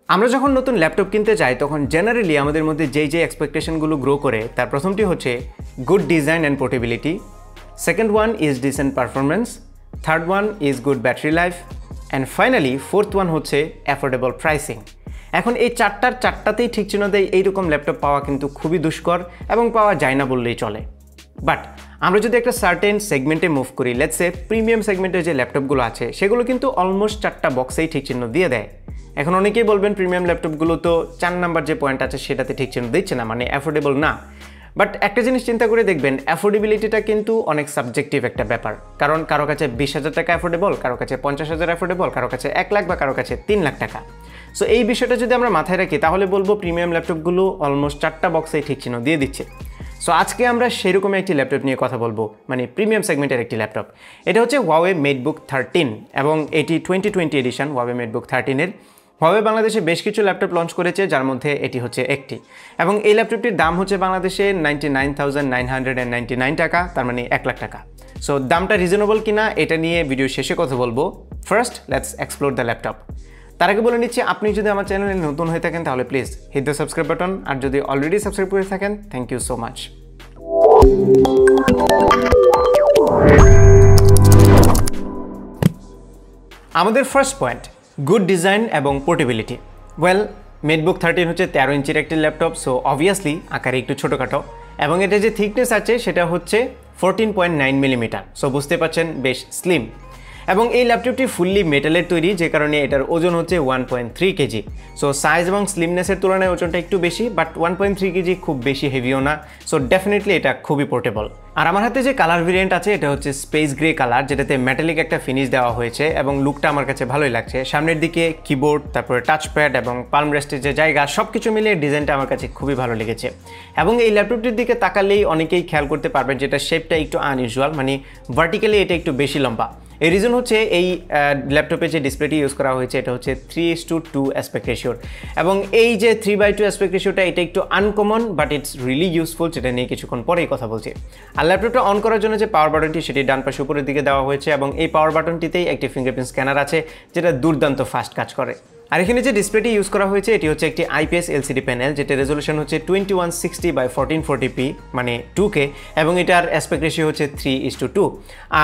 আমরা যখন নতুন ল্যাপটপ কিনতে যাই তখন জেনারেলি আমাদের মধ্যে যেই এক্সপেকটেশনগুলো গ্রো করে তার প্রথমটি হচ্ছে good design and portability, second one is dissent performance, third one is good battery life and finally fourth one হচ্ছে অ্যাফোর্ডেবল প্রাইসিং। এখন এই চারটাতেই ঠিক চিহ্ন দেয় এইরকম ল্যাপটপ পাওয়া কিন্তু খুবই দুষ্কর এবং পাওয়া যায় না বললেই চলে। বাট আমরা যদি একটা সার্টেন সেগমেন্টে মুভ করি, লেটস সে প্রিমিয়াম সেগমেন্টের যে ল্যাপটপগুলো আছে সেগুলো কিন্তু অলমোস্ট চারটা বক্সেই ঠিক চিহ্ন দিয়ে দেয়। এখন অনেকেই বলবেন প্রিমিয়াম ল্যাপটপগুলো তো 4 নাম্বার যে পয়েন্ট আছে সেটাতে ঠিক চিহ্ন দিচ্ছে না, মানে অ্যাফোর্ডেবল না। বাট একটা জিনিস চিন্তা করে দেখবেন, অ্যাফোর্ডেবিলিটিটা কিন্তু অনেক সাবজেক্টিভ একটা ব্যাপার। কারণ কারো কাছে 20,000 টাকা অ্যাফোর্ডেবল, কারো কাছে 50,000 অ্যাফোর্ডেবল, কারো কাছে 1 লাখ বা কারো কাছে 3 লাখ টাকা। সো এই বিষয়টা যদি আমরা মাথায় রাখি তাহলে বলবো প্রিমিয়াম ল্যাপটপগুলো অলমোস্ট 4টা বক্সেই ঠিক চিহ্ন দিয়ে দিচ্ছে। সো আজকে আমরা সেরকম একটি ল্যাপটপ নিয়ে কথা বলবো, মানে প্রিমিয়াম সেগমেন্টের একটি ল্যাপটপ। এটা হচ্ছে Huawei MateBook 13 এবং এটি 2020 এডিশন Huawei MateBook 13-এর। Huawei বাংলাদেশে বেশ কিছু ল্যাপটপ লঞ্চ করেছে, যার মধ্যে এটি হচ্ছে একটি, এবং এই ল্যাপটপটির দাম হচ্ছে বাংলাদেশে 99,999 টাকা, তার মানে 1 লাখ টাকা। সো দামটা রিজনেবল কিনা এটা নিয়ে ভিডিও শেষে কথা বলবো। First let's explore the laptop. তার আগে বলে নিচ্ছি, আপনি যদি আমার চ্যানেলে নতুন হয়ে থাকেন তাহলে please hit the subscribe button, আর যদি অলরেডি সাবস্ক্রাইব করে থাকেন থ্যাংক ইউ সো মাচ। আমাদের ফার্স্ট পয়েন্ট, গুড ডিজাইন এবং পোর্টেবিলিটি। ওয়েল, MateBook 13 হচ্ছে 13 ইঞ্চির একটি ল্যাপটপ, সো অবভিয়াসলি আকারে একটু ছোটোখাটো, এবং এটা যে থিকনেস আছে সেটা হচ্ছে 14.9 মিলিমিটার। সো বুঝতে পারছেন বেশ স্লিম, এবং এই ল্যাপটপটি ফুললি মেটালের তৈরি, যে কারণে এটার ওজন হচ্ছে 1.3 কেজি। সো সাইজ এবং স্লিমনেসের তুলনায় ওজনটা একটু বেশি, বাট 1.3 কেজি খুব বেশি হেভিও না। সো ডেফিনেটলি এটা খুবই পোর্টেবল। আর আমার হাতে যে কালার ভেরিয়েন্ট আছে এটা হচ্ছে স্পেস গ্রে কালার, যেটাতে মেটালিক একটা ফিনিশ দেওয়া হয়েছে এবং লুকটা আমার কাছে ভালোই লাগছে। সামনের দিকে কিবোর্ড, তারপরে টাচপ্যাড এবং পালম রেস্টের যে জায়গা, সব কিছু মিলিয়ে ডিজাইনটা আমার কাছে খুবই ভালো লেগেছে। এবং এই ল্যাপটপটির দিকে তাকালেই অনেকেই খেয়াল করতে পারবেন যেটা শেপটা একটু আনইউজুয়াল, মানে ভার্টিক্যালি এটা একটু বেশি লম্বা। এই রিজন হচ্ছে এই ল্যাপটপে যে ডিসপ্লেটি ইউজ করা হয়েছে এটা হচ্ছে 3:2 অ্যাসপেক্ট রেশিওর, এবং এই যে 3/2 অ্যাসপেক্ট রেশিওটা এটা একটু uncommon, but it's really useful, যেটা নিয়ে কিছুক্ষণ পরেই কথা বলছি। আর ল্যাপটপটা অন করার জন্য যে পাওয়ার বাটনটি সেটি ডান পাশে উপরের দিকে দেওয়া হয়েছে, এবং এই পাওয়ার বাটনটিতেই একটি ফিঙ্গারপ্রিন্ট স্ক্যানার আছে যেটা দুর্দান্ত ফাস্ট কাজ করে। আর এখানে যে ডিসপ্লেটি ইউজ করা হয়েছে এটি হচ্ছে একটি IPS LCD প্যানেল, যেটা রেজলিউশন হচ্ছে 2160x1440p মানে 2K, এবং এটার অ্যাসপেক্ট রেশিও হচ্ছে 3:2।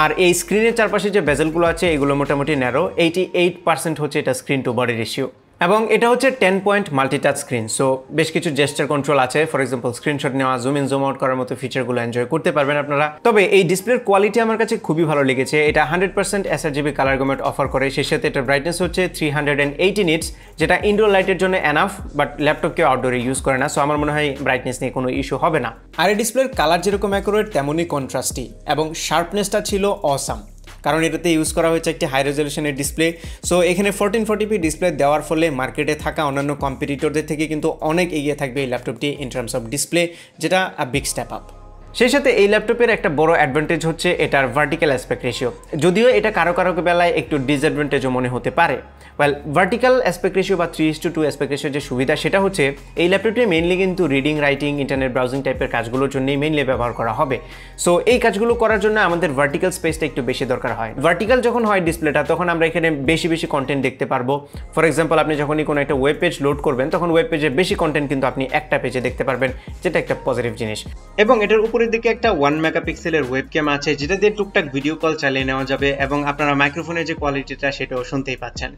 আর এই স্ক্রিনের চারপাশে যে বেজেলগুলো আছে এগুলো মোটামুটি ন্যারো, 88% হচ্ছে এটা স্ক্রিন টু বডি রেশিও, এবং এটা হচ্ছে 10 পয়েন্ট মাল্টিটাচ স্ক্রিন। সো বেশ কিছু জেস্টার কন্ট্রোল আছে, ফর এক্সাম্পল স্ক্রিনশট নেওয়া, জুম ইন জুম আউট করার মতো ফিচারগুলো এনজয় করতে পারবেন আপনারা। তবে এই ডিসপ্লের কোয়ালিটি আমার কাছে খুবই ভালো লেগেছে। এটা 100% sRGB কালার গমেট অফার করে, সেই সাথে এটার ব্রাইটনেস হচ্ছে 380 নিটস, যেটা ইনডোর লাইটের জন্য এনাফ, বাট ল্যাপটপ কেউ আউটডোরে ইউজ করে না, সো আমার মনে হয় ব্রাইটনেস নিয়ে কোনো ইস্যু হবে না। আর এই ডিসপ্লের কালার যেরকম অ্যাকুরেট তেমনই কন্ট্রাস্টি, এবং শার্পনেসটা ছিল অসাম, কারণ এটাতে ইউজ করা হয়েছে একটি হাই রেজলিউশনের ডিসপ্লে। সো এখানে 1440p ডিসপ্লে দেওয়ার ফলে মার্কেটে থাকা অন্যান্য কম্পিটিটরদের থেকে কিন্তু অনেক এগিয়ে থাকবে এই ল্যাপটপটি ইন টার্মস অফ ডিসপ্লে, যেটা আ বিগ স্টেপ আপ। সেই সাথে এই ল্যাপটপের একটা বড় অ্যাডভান্টেজ হচ্ছে এটার ভার্টিক্যাল অ্যাসপেক্ট রেশিও, যদিও এটা কারো বেলায় একটু ডিসঅ্যাডভান্টেজও মনে হতে পারে। ওয়েল, ভার্টিক্যাল অ্যাসপেক্ট রেশিও বা 3:2 অ্যাসপেক্ট রেশিওর যে সুবিধা সেটা হচ্ছে এই ল্যাপটপটি মেইনলি কিন্তু রিডিং, রাইটিং, ইন্টারনেট ব্রাউজিং টাইপের কাজগুলোর জন্যই মেইনলি ব্যবহার করা হবে। সো এই কাজগুলো করার জন্য আমাদের ভার্টিক্যাল স্পেসটা একটু বেশি দরকার হয়। ভার্টিক্যাল যখন হয় ডিসপ্লেটা তখন আমরা এখানে বেশি কন্টেন্ট দেখতে পারবো। ফর এক্সাম্পল, আপনি যখনই কোনো একটা ওয়েব পেজ লোড করবেন তখন ওয়েব পেজে বেশি কন্টেন্ট কিন্তু আপনি একটা পেজে দেখতে পারবেন, যেটা একটা পজিটিভ জিনিস। এবং এটার উপরের দিকে একটা 1 মেগাপিক্সেলের ওয়েবক্যাম আছে, যেটা দিয়ে টুকটাক ভিডিও কল চালিয়ে নেওয়া যাবে, এবং আপনারা মাইক্রোফোনের যে কোয়ালিটিটা সেটাও শুনতেই পাচ্ছেন।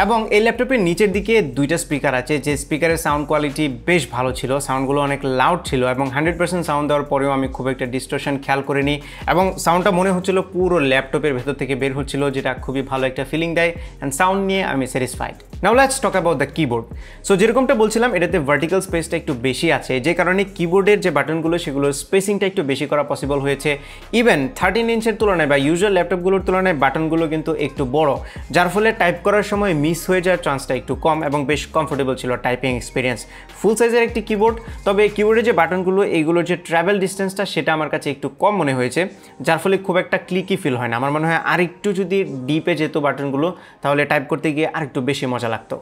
এবং এই ল্যাপটপের নিচের দিকে 2টা স্পিকার আছে, যে স্পিকারের সাউন্ড কোয়ালিটি বেশ ভালো ছিল, সাউন্ডগুলো অনেক লাউড ছিল, এবং 100% সাউন্ড দেওয়ার পরেও আমি খুব একটা ডিস্টরশন খেয়াল করিনি, এবং সাউন্ডটা মনে হচ্ছিল পুরো ল্যাপটপের ভেতর থেকে বের হচ্ছিল, যেটা খুবই ভালো একটা ফিলিং দেয়, অ্যান্ড সাউন্ড নিয়ে আমি satisfied. Now let's talk about the keyboard. So যেরকমটা বলছিলাম, এটাতে ভার্টিক্যাল স্পেসটা একটু বেশি আছে, যে কারণে কিবোর্ডের যে বাটনগুলো সেগুলোর স্পেসিংটা একটু বেশি করা পসিবল হয়েছে। ইভেন 13 ইঞ্চের তুলনায় বা ইউজুয়াল ল্যাপটপগুলোর তুলনায় বাটনগুলো কিন্তু একটু বড়, যার ফলে টাইপ করার সময় মিস হয়ে যাওয়ার চান্সটা একটু কম, এবং বেশ কমফোর্টেবল ছিল টাইপিং এক্সপিরিয়েন্স। ফুল সাইজের একটি কিবোর্ড, তবে কিবোর্ডের যে বাটনগুলো এইগুলোর যে ট্রাভেল ডিস্টেন্সটা সেটা আমার কাছে একটু কম মনে হয়েছে, যার ফলে খুব একটা ক্লিকি ফিল হয় না। আমার মনে হয় আরেকটু যদি ডিপে যেত বাটনগুলো তাহলে টাইপ করতে গিয়ে আরেকটু বেশি মজা লাগতো।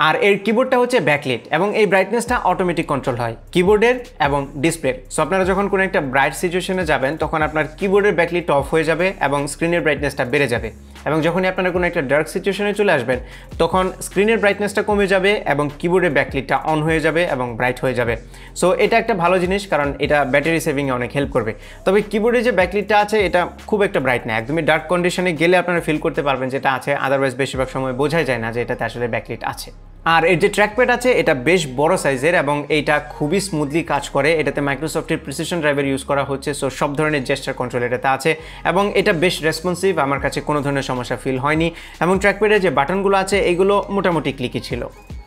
আর এর কিবোর্ডটা হচ্ছে ব্যাকলিট, এবং এই ব্রাইটনেসটা অটোমেটিক কন্ট্রোল হয় কিবোর্ডের এবং ডিসপ্লের। সো আপনারা যখন কোনো একটা ব্রাইট সিচুয়েশনে যাবেন তখন আপনার কিবোর্ডের ব্যাকলিট অফ হয়ে যাবে এবং স্ক্রিনের ব্রাইটনেসটা বেড়ে যাবে, এবং যখনই আপনারা কোনো একটা ডার্ক সিচুয়েশনে চলে আসবেন তখন স্ক্রিনের ব্রাইটনেসটা কমে যাবে এবং কিবোর্ডের ব্যাকলিটটা অন হয়ে যাবে এবং ব্রাইট হয়ে যাবে। সো এটা একটা ভালো জিনিস, কারণ এটা ব্যাটারি সেভিংয়ে অনেক হেল্প করবে। তবে কিবোর্ডে যে ব্যাকলিটটা আছে এটা খুব একটা ব্রাইট না, একদমই ডার্ক কন্ডিশনে গেলে আপনারা ফিল করতে পারবেন যেটা আছে, আদারওয়াইজ বেশিরভাগ সময় বোঝাই যায় না যে এটাতে আসলে ব্যাকলিট আছে। আর এর যে ট্র্যাকপ্যাড আছে এটা বেশ বড় সাইজের এবং এইটা খুবই স্মুথলি কাজ করে। এটাতে মাইক্রোসফটের প্রিসিশন ড্রাইভার ইউজ করা হচ্ছে, সো সব ধরনের জেস্টার কন্ট্রোল এটাতে আছে এবং এটা বেশ রেসপন্সিভ, আমার কাছে কোনো ধরনের সমস্যা ফিল হয়নি। এবং ট্র্যাকপ্যাডের যে বাটনগুলো আছে এইগুলো মোটামুটি ক্লিকি ছিল।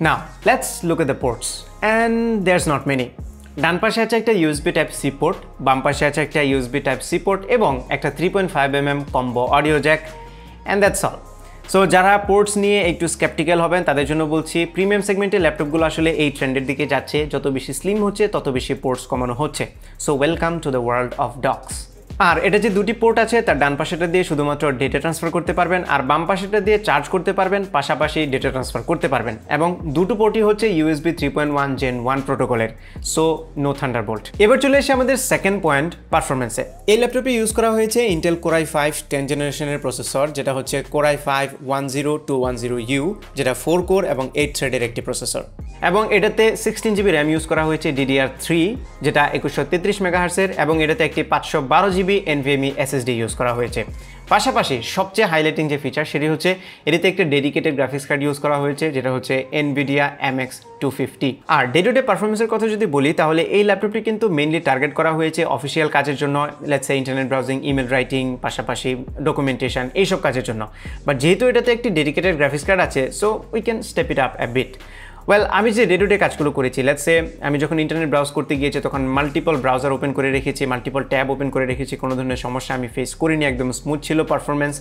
Now let's look at the ports and there's not many. ডান পাশে আছে একটা ইউএসবি টাইপ সি পোর্ট, বাম পাশে আছে একটা ইউএসবি টাইপ সি পোর্ট এবং একটা 3.5mm combo audio Jack, and that's all. So যারা পোর্টস নিয়ে একটু স্কেপটিক্যাল হবেন তাদের জন্য বলছি, প্রিমিয়াম সেগমেন্টের ল্যাপটপগুলো আসলে এই ট্রেন্ডের দিকে যাচ্ছে, যত বেশি স্লিম হচ্ছে তত বেশি পোর্টস কমানো হচ্ছে। So welcome to the world of docks. আর এটা যে দুটি পোর্ট আছে তার ডান পাশেটা দিয়ে শুধুমাত্র ডেটা ট্রান্সফার করতে পারবেন আর বাম পাশেটা দিয়ে চার্জ করতে পারবেন, পাশাপাশি ডেটা ট্রান্সফার করতে পারবেন। এবং দুটো পোর্টই হচ্ছে ইউএসবি 3.1 Gen 1 প্রোটোকলের, সো নো থান্ডারবোল্ট। এবার চলে এসে আমাদের সেকেন্ড পয়েন্ট, পারফরমেন্সে। এই ল্যাপটপে ইউজ করা হয়েছে ইন্টেল Core i5 10th জেনারেশনের প্রসেসর, যেটা হচ্ছে Core i5 10210U, যেটা 4 কোর এবং 8 থ্রেডের একটি প্রসেসর। এবং এটাতে 16GB র্যাম ইউজ করা হয়েছে DDR3, যেটা 2133 মেগাহার্টসের, এবং এটাতে একটি 512GB NVMe SSD ইউজ করা হয়েছে। পাশাপাশি সবচেয়ে হাইলাইটিং যে ফিচার সেটি হচ্ছে এটাতে একটা ডেডিকেটেড গ্রাফিক্স কার্ড ইউজ করা হয়েছে, যেটা হচ্ছে NVIDIA MX 250। R day to day পারফরমেন্সের কথা যদি বলি তাহলে এই ল্যাপটপটি কিন্তু মেইনলি টার্গেট করা হয়েছে অফিসিয়াল কাজের জন্য, let's say internet browsing, email writing, পাশাপাশি ডকুমেন্টেশন, এইসব কাজের জন্য। বাট যেহেতু এটাতে একটি ডেডিকেটেড গ্রাফিক্স কার্ড আছে, so we can step it up a bit. Well, আমি যে ডে টু ডে কাজগুলো করেছি, লেটস সে আমি যখন ইন্টারনেট ব্রাউজ করতে গিয়েছি তখন মাল্টিপল ব্রাউজার ওপেন করে রেখেছি, মাল্টিপল ট্যাব ওপেন করে রেখেছি, কোনো ধরনের সমস্যা আমি ফেস করিনি, একদম স্মুথ ছিল পারফরমেন্স।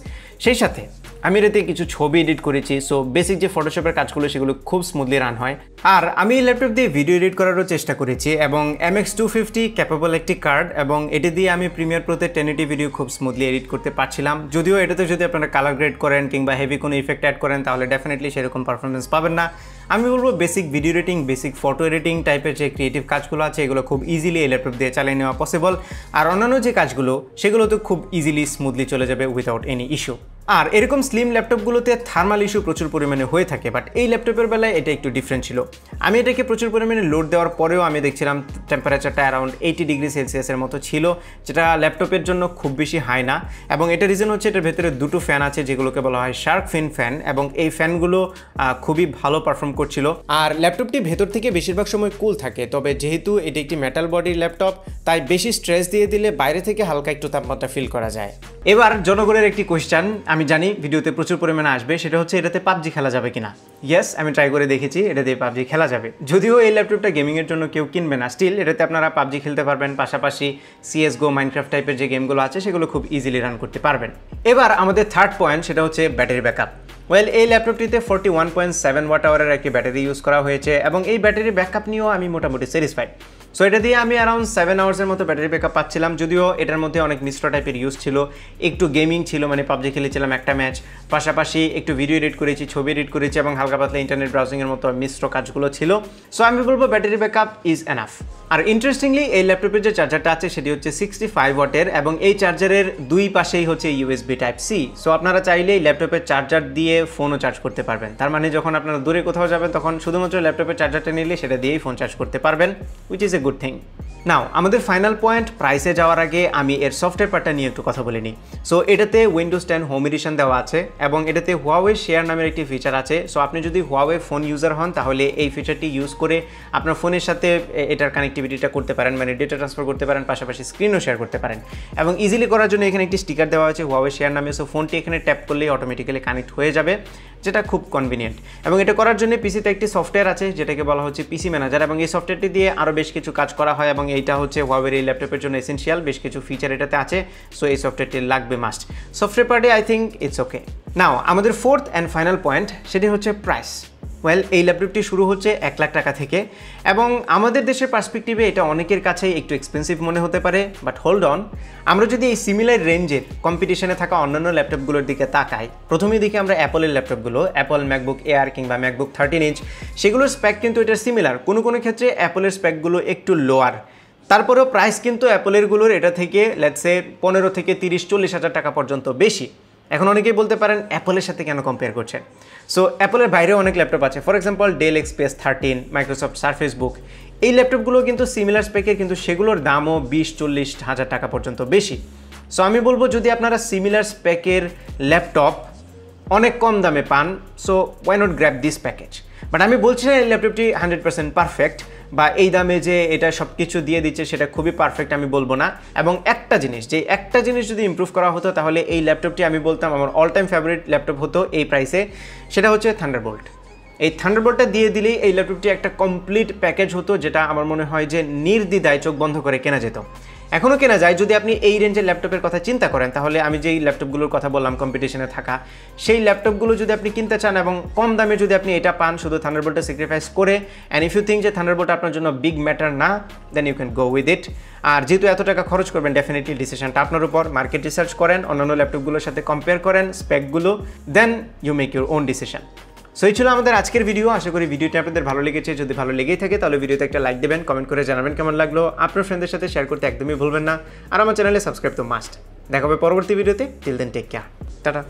সেই সাথে আমি এটাতে কিছু ছবি এডিট করেছি, সো বেসিক যে ফটোশপের কাজগুলো সেগুলো খুব স্মুথলি রান হয়। আর আমি এই ল্যাপটপ দিয়ে ভিডিও এডিট করারও চেষ্টা করেছি এবং MX 250 ক্যাপেবল একটি কার্ড, এবং এটি দিয়ে আমি প্রিমিয়ার প্রোতে 1080 ভিডিও খুব স্মুথলি এডিট করতে পারছিলাম। যদিও এটাতে যদি আপনারা কালার গ্রেড করেন কিংবা হেভি কোনো ইফেক্ট অ্যাড করেন তাহলে ডেফিনেটলি সেরকম পারফরমেন্স পাবেন না। আমি বলবো basic video editing, basic photo editing টাইপের যে ক্রিয়েটিভ কাজগুলো আছে এগুলো খুব ইজিলি এই ল্যাপটপ দিয়ে চালিয়ে নেওয়া পসিবল। আর অন্যান্য যে কাজগুলো সেগুলো তো খুব ইজিলি স্মুথলি চলে যাবে উইথাউট এনি ইস্যু। আর এরকম স্লিম ল্যাপটপগুলোতে থার্মাল ইস্যু প্রচুর পরিমাণে হয়ে থাকে, বাট এই ল্যাপটপের বেলায় এটা একটু ডিফারেন্ট ছিল। আমি এটাকে প্রচুর পরিমাণে লোড দেওয়ার পরেও আমি দেখছিলাম টেম্পারেচারটা অ্যারাউন্ড 80 ডিগ্রি সেলসিয়াসের মতো ছিল, যেটা ল্যাপটপের জন্য খুব বেশি হাই না। এবং এটা রিজন হচ্ছে এটার ভেতরে দুটো ফ্যান আছে যেগুলোকে বলা হয় শার্ক ফিন ফ্যান, এবং এই ফ্যানগুলো খুবই ভালো পারফর্ম করছিল। আর ল্যাপটপটি ভেতর থেকে বেশিরভাগ সময় কুল থাকে, তবে যেহেতু এটি একটি মেটাল বডির ল্যাপটপ তাই বেশি স্ট্রেস দিয়ে দিলে বাইরে থেকে হালকা একটু তাপমাত্রা ফিল করা যায়। এবার জনগণের একটি কোয়েশ্চেন, আমি জানি ভিডিওতে প্রচুর পরিমাণে আসবে, সেটা হচ্ছে এটাতে পাবজি খেলা যাবে কিনা। ইয়েস, আমি ট্রাই করে দেখেছি, এটা দিয়ে পাবজি খেলা যাবে। যদিও এই ল্যাপটপটা গেমিংয়ের জন্য কেউ কিনবে না, স্টিল এটাতে আপনারা পাবজি খেলতে পারবেন, পাশাপাশি CSGO, মাইনক্রাফট টাইপের যে গেমগুলো আছে সেগুলো খুব ইজিলি রান করতে পারবেন। এবার আমাদের থার্ড পয়েন্ট, সেটা হচ্ছে ব্যাটারি ব্যাকআপ। ওয়েল, এই ল্যাপটপটিতে 41.7 ওয়াট আওয়ারের একটি ব্যাটারি ইউজ করা হয়েছে এবং এই ব্যাটারি ব্যাকআপ নিয়েও আমি মোটামুটি স্যাটিসফাইড। সো এটা দিয়ে আমি অ্যারাউন্ড 7 আওয়ার্সের মতো ব্যাটারি ব্যাকআপ পাচ্ছিলাম, যদিও এটার মধ্যে অনেক মিশ্র টাইপের ইউজ ছিল। একটু গেমিং ছিল, মানে পাবজি খেলেছিলাম একটা ম্যাচ, পাশাপাশি একটু ভিডিও এডিট করেছি, ছবি এডিট করেছি এবং হালকা পাতলা ইন্টারনেট ব্রাউজিংয়ের মতো মিশ্র কাজগুলো ছিল। সো আমি বলবো ব্যাটারি ব্যাকআপ ইজ এনাফ। আর ইন্টারেস্টিংলি এই ল্যাপটপের যে চার্জারটা আছে সেটি হচ্ছে 65 ওয়াটের এবং এই চার্জারের দুই পাশেই হচ্ছে USB Type-C। সো আপনারা চাইলে এই ল্যাপটপের চার্জার দিয়ে ফোনও চার্জ করতে পারবেন। তার মানে যখন আপনারা দূরে কোথাও যাবেন তখন শুধুমাত্র ল্যাপটপের চার্জারটা নিলে সেটা দিয়েই ফোন চার্জ করতে পারবেন, which is a good thing. Now আমাদের ফাইনাল পয়েন্ট, প্রাইসে যাওয়ার আগে আমি এর সফটওয়্যার পার্টটা নিয়ে একটু কথা বলে নিই। সো এটাতে Windows 10 হোম এডিশন দেওয়া আছে এবং এটাতে Huawei শেয়ার নামের একটি ফিচার আছে। সো আপনি যদি Huawei ফোন ইউজার হন তাহলে এই ফিচারটি ইউজ করে আপনার ফোনের সাথে এটার কানেক্টিভিটিটা করতে পারেন, মানে ডেটা ট্রান্সফার করতে পারেন, পাশাপাশি স্ক্রিনও শেয়ার করতে পারেন। এবং ইজিলি করার জন্য এখানে একটি স্টিকার দেওয়া আছে Huawei শেয়ার নামে। সো ফোনটি এখানে ট্যাপ করলেই অটোমেটিক্যালি কানেক্ট হয়ে যাবে, যেটা খুব কনভিনিয়েন্ট। এবং এটা করার জন্য পিসিতে একটি সফটওয়্যার আছে যেটাকে বলা হচ্ছে পিসি ম্যানেজার, এবং এই সফটওয়্যারটি দিয়ে আরও বেশ কিছু কাজ করা হয় এবং এইটা হচ্ছে Huawei এই ল্যাপটপের জন্য এসেনশিয়াল। বেশ কিছু ফিচার এটাতে আছে, সো এই সফটওয়্যারটি লাগবে মাস্ট। সফটওয়্যার পার্টে আই থিঙ্ক ইটস ওকে। নাও আমাদের ফোর্থ অ্যান্ড ফাইনাল পয়েন্ট, সেটি হচ্ছে প্রাইস। ওয়েল, এই ল্যাপটপটি শুরু হচ্ছে 1 লাখ টাকা থেকে এবং আমাদের দেশের পার্সপেক্টিভে এটা অনেকের কাছেই একটু এক্সপেন্সিভ মনে হতে পারে, বাট হোল্ড অন, আমরা যদি এই সিমিলার রেঞ্জের কম্পিটিশনে থাকা অন্যান্য ল্যাপটপগুলোর দিকে তাকাই, প্রথমেই দেখি আমরা অ্যাপলের ল্যাপটপগুলো, অ্যাপল MacBook Air কিংবা MacBook 13 ইঞ্চ, সেগুলোর স্প্যাক কিন্তু এটা সিমিলার। কোনো কোনো ক্ষেত্রে অ্যাপলের স্প্যাকগুলো একটু লোয়ার, তারপরেও প্রাইস কিন্তু অ্যাপলেরগুলোর এটা থেকে লেটস সে 15 থেকে 30-40 হাজার টাকা পর্যন্ত বেশি। এখন অনেকেই বলতে পারেন অ্যাপলের সাথে কেন কম্পেয়ার করছেন। সো অ্যাপলের বাইরেও অনেক ল্যাপটপ আছে, for example Dell XPS 13, Microsoft Surface Book, এই ল্যাপটপগুলো কিন্তু সিমিলার স্পেকের, কিন্তু সেগুলোর দামও 20-40 হাজার টাকা পর্যন্ত বেশি। সো আমি বলবো যদি আপনারা সিমিলার স্পেকের ল্যাপটপ অনেক কম দামে পান, so why not grab this package. But আমি বলছি না এই ল্যাপটপটি 100% পারফেক্ট বা এই দামে যে এটা সব কিছু দিয়ে দিচ্ছে সেটা খুবই পারফেক্ট, আমি বলবো না। এবং একটা জিনিস যদি ইমপ্রুভ করা হতো তাহলে এই ল্যাপটপটি আমি বলতাম আমার অল টাইম ফেভারিট ল্যাপটপ হতো এই প্রাইসে, সেটা হচ্ছে থান্ডারবোল্ট। এই থান্ডারবোল্টটা দিয়ে দিলেই এই ল্যাপটপটি একটা কমপ্লিট প্যাকেজ হতো, যেটা আমার মনে হয় যে নির্দ্বিধায় চোখ বন্ধ করে কেনা যেত। এখনও কেনা যায় যদি আপনি এই রেঞ্জের ল্যাপটপের কথা চিন্তা করেন। তাহলে আমি যেই ল্যাপটপগুলোর কথা বললাম কম্পিটিশনে থাকা, সেই ল্যাপটপগুলো যদি আপনি কিনতে চান এবং কম দামে যদি আপনি এটা পান শুধু থান্ডারবোল্টটা স্যাক্রিফাইস করে, অ্যান্ড ইফ ইউ থিঙ্ক যে থান্ডারবোল্ট আপনার জন্য বিগ ম্যাটার না, then you can go with it. আর যেহেতু এত টাকা খরচ করবেন, ডেফিনেটলি ডিসিশনটা আপনার উপর। মার্কেট রিসার্চ করেন, অন্যান্য ল্যাপটপগুলোর সাথে কম্পেয়ার করেন স্পেকগুলো, then you make your own decision. So এই ছিল আমাদের আজকের ভিডিও। আশা করি ভিডিওটি আপনাদের ভালো লেগেছে। যদি ভালো লেগেই থাকে তাহলে ভিডিওতে একটা লাইক দেবেন, কমেন্ট করে জানাবেন কেমন লাগলো। আপনার ফ্রেন্ডদের সাথে শেয়ার করতে একদমই ভুলবেন না। আর আমার চ্যানেলে সাবস্ক্রাইব তো মাস্ট। দেখা হবে পরবর্তী ভিডিওতে। Till then take care, tata.